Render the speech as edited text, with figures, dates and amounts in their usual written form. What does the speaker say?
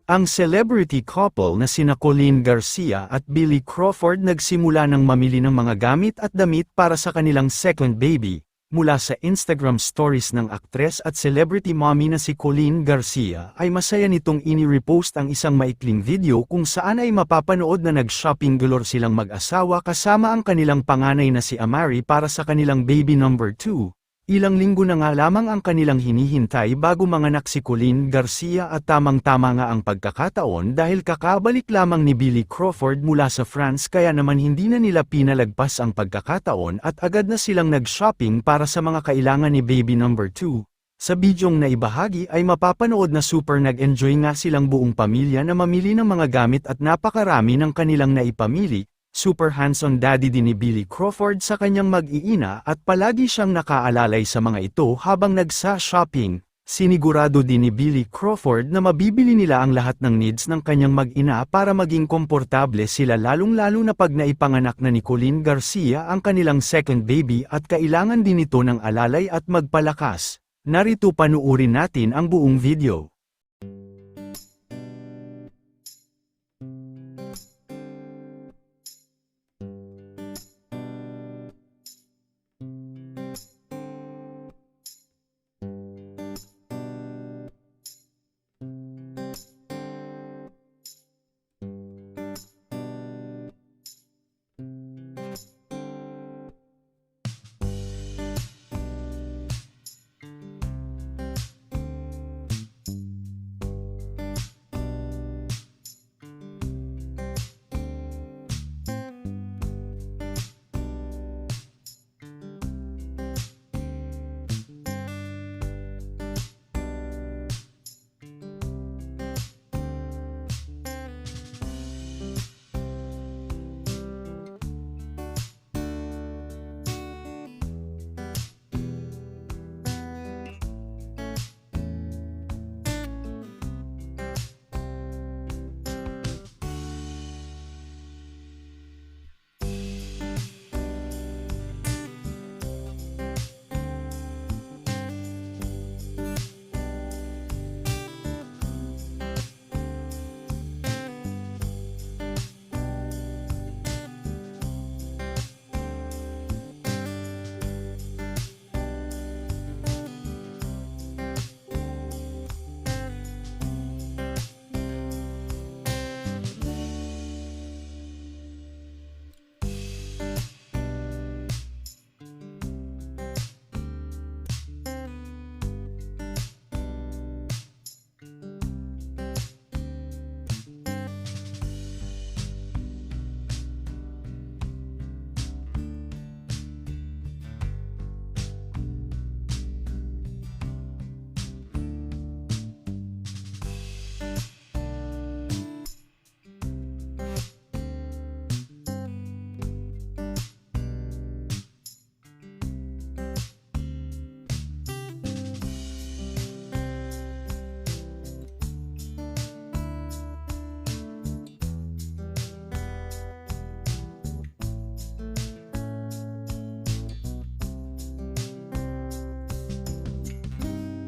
Ang celebrity couple na sina Colleen Garcia at Billy Crawford nagsimula ng mamili ng mga gamit at damit para sa kanilang second baby, mula sa Instagram stories ng aktres at celebrity mommy na si Colleen Garcia ay masaya nitong ini-repost ang isang maikling video kung saan ay mapapanood na nag-shopping galore silang mag-asawa kasama ang kanilang panganay na si Amari para sa kanilang baby number 2. Ilang linggo na nga lamang ang kanilang hinihintay bago manganak si Colleen Garcia at tamang-tama nga ang pagkakataon dahil kakabalik lamang ni Billy Crawford mula sa France kaya naman hindi na nila pinalagpas ang pagkakataon at agad na silang nag-shopping para sa mga kailangan ni baby number 2. Sa bidyong naibahagi ay mapapanood na super nag-enjoy nga silang buong pamilya na mamili ng mga gamit at napakarami ng kanilang naipamili. Super hands-on daddy din ni Billy Crawford sa kanyang mag-iina at palagi siyang nakaalalay sa mga ito habang nagsa-shopping. Sinigurado din ni Billy Crawford na mabibili nila ang lahat ng needs ng kanyang mag-ina para maging komportable sila lalong-lalo na pag naipanganak na ni Colleen Garcia ang kanilang second baby at kailangan din ito ng alalay at magpalakas. Narito panuurin natin ang buong video.